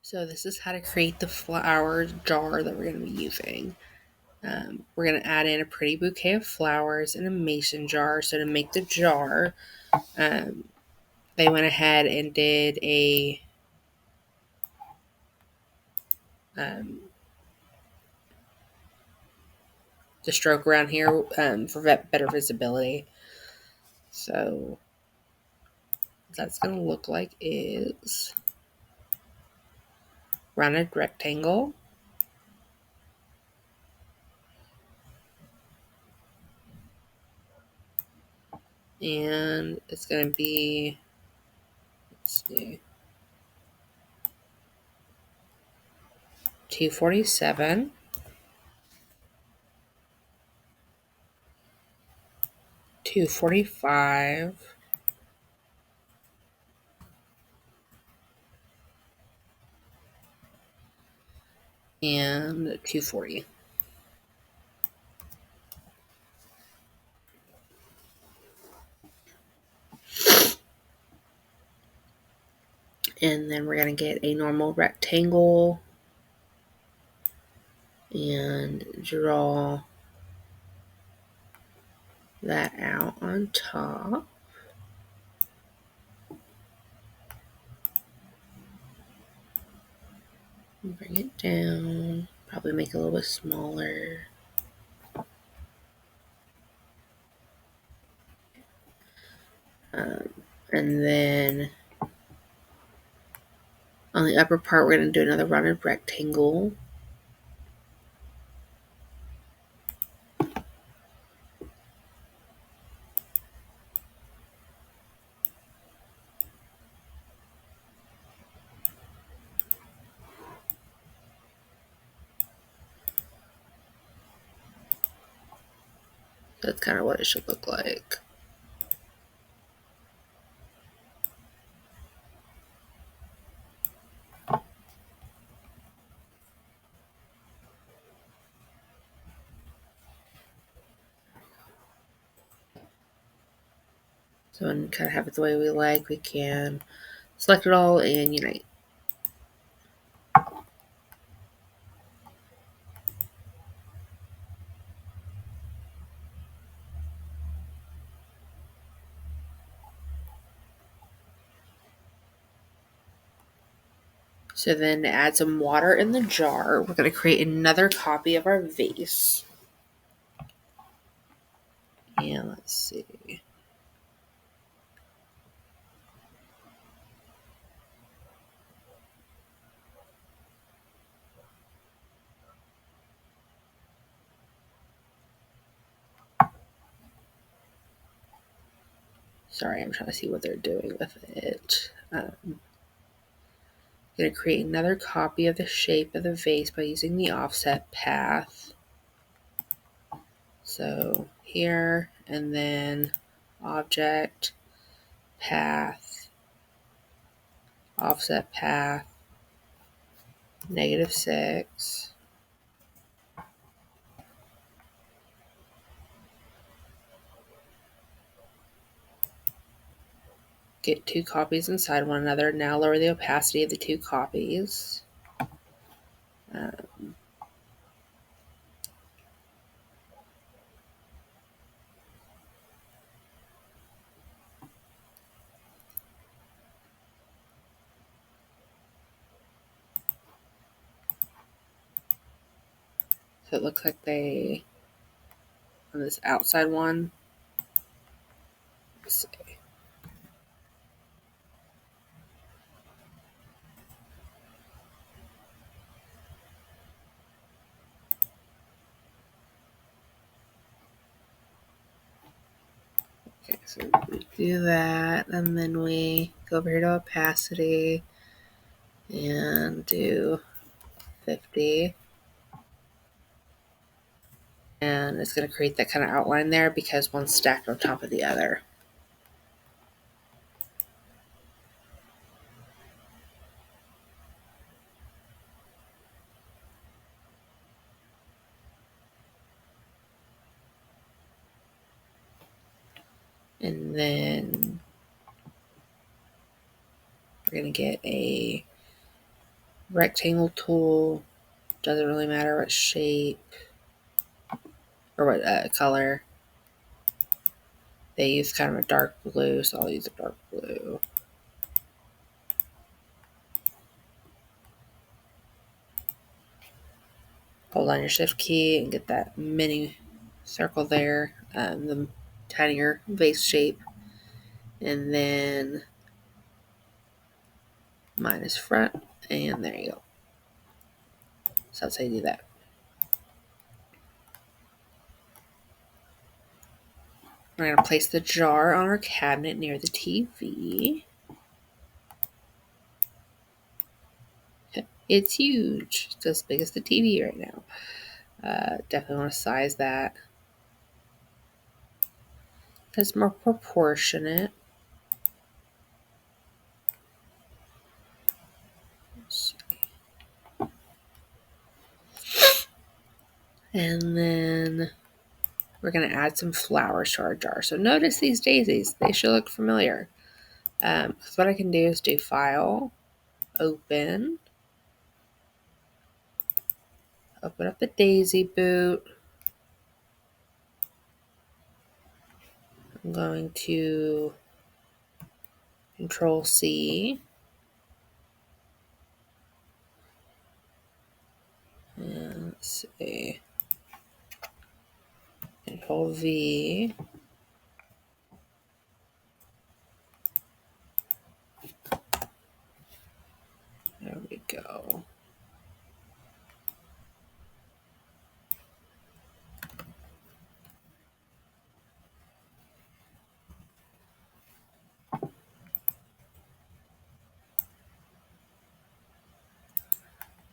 So this is how to create the flower jar that we're going to be using. We're going to add in a pretty bouquet of flowers in a mason jar. So to make the jar, um, they went ahead and did um, the stroke around here for better visibility. So what that's going to look like is rounded rectangle. And it's going to be, let's see, 247, 245, and 240. And then we're going to get a normal rectangle and draw that out on top. Bring it down, probably make it a little bit smaller. And then on the upper part, we're going to do another rounded rectangle. That's kind of what it should look like. So when we kind of have it the way we like, we can select it all and unite. So then to add some water in the jar, we're going to create another copy of our vase. And let's see. Sorry, I'm trying to see what they're doing with it. I'm going to create another copy of the shape of the vase by using the offset path. So here, and then object, path, offset path, -6. Get two copies inside one another. Now lower the opacity of the two copies. So it looks like they, on this outside one, let's see. Okay, so we do that, and then we go over here to opacity and do 50. And it's going to create that kind of outline there because one's stacked on top of the other. And then we're going to get a rectangle tool. Doesn't really matter what shape or what color. They use kind of a dark blue, so I'll use a dark blue. Hold on your shift key and get that mini circle there, the tinier vase shape. And then mine is front, and there you go. So that's how you do that. We're going to place the jar on our cabinet near the TV. It's huge. It's as big as the TV right now. Definitely want to size that. It's more proportionate. And then we're going to add some flowers to our jar. So notice these daisies. They should look familiar. So what I can do is do File, Open up the daisy boot. I'm going to Control C. And let's see. Control V. There we go.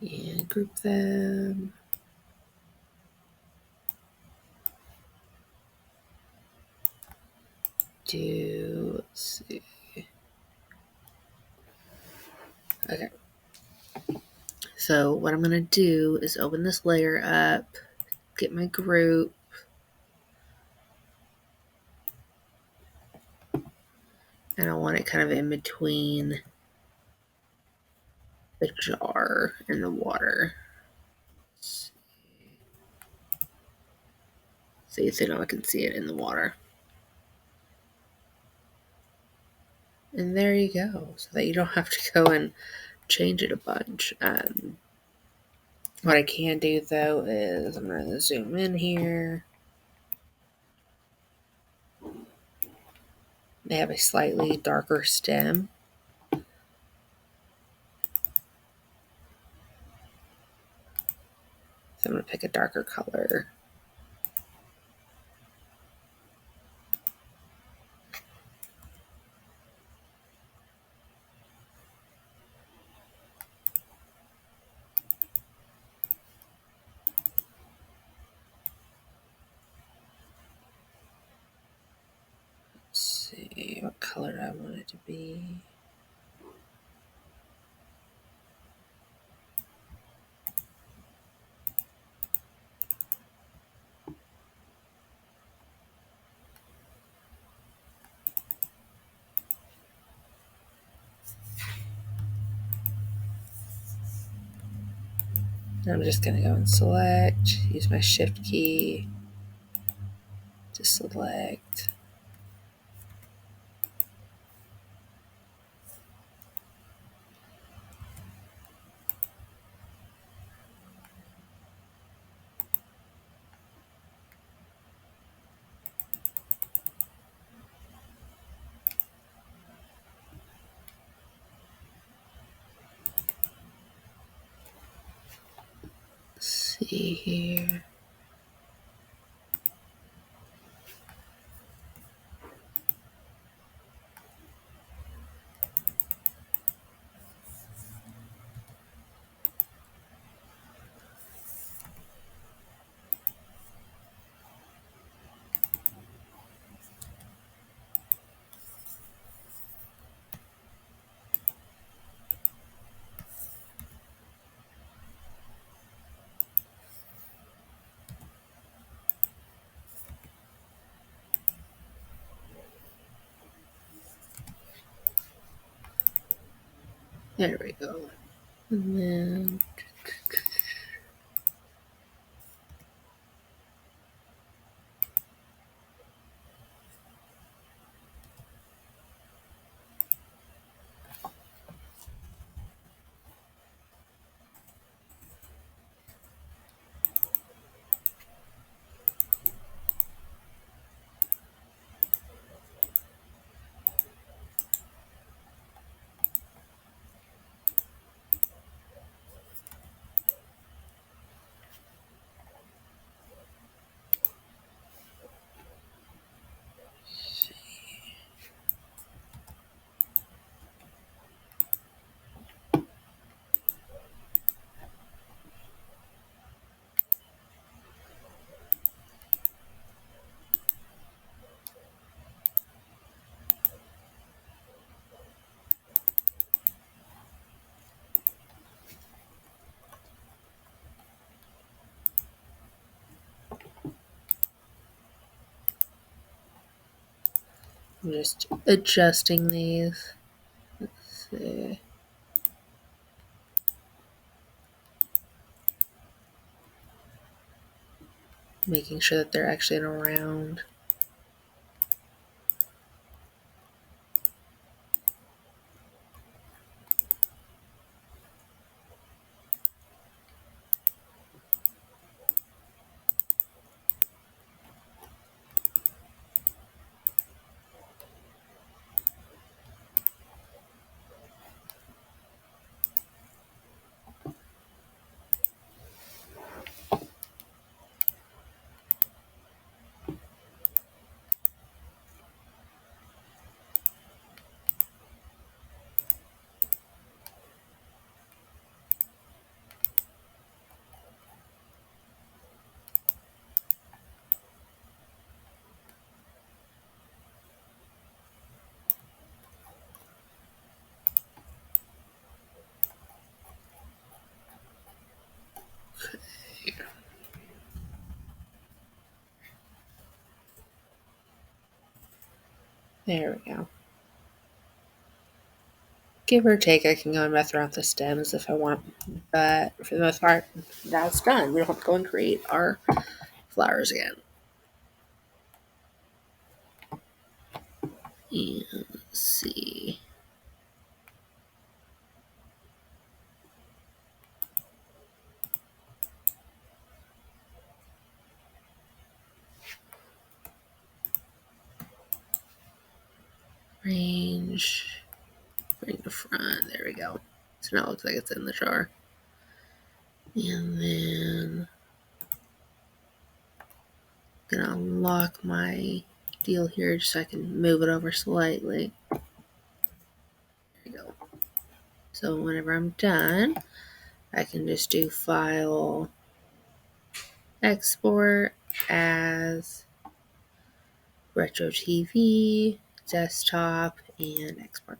And group them. Let's see. Okay. So what I'm going to do is open this layer up, get my group, and I want it kind of in between the jar and the water. See, so now I can see it in the water. And there you go, so that you don't have to go and change it a bunch. What I can do though is I'm going to zoom in here. They have a slightly darker stem. So I'm going to pick a darker color. Let's see what color I want it to be. I'm just going to go and select, use my shift key to select. Let's see here. There we go. And then I'm just adjusting these. Let's see. Making sure that they're actually in a round. There we go. Give or take, I can go and mess around with the stems if I want, but for the most part, that's done. We don't have to go and create our flowers again. And let's see. Range, bring the front. There we go. So now it looks like it's in the jar. And then I'm gonna unlock my deal here just so I can move it over slightly. There we go. So whenever I'm done, I can just do File, Export as Retro TV, Desktop, and Export.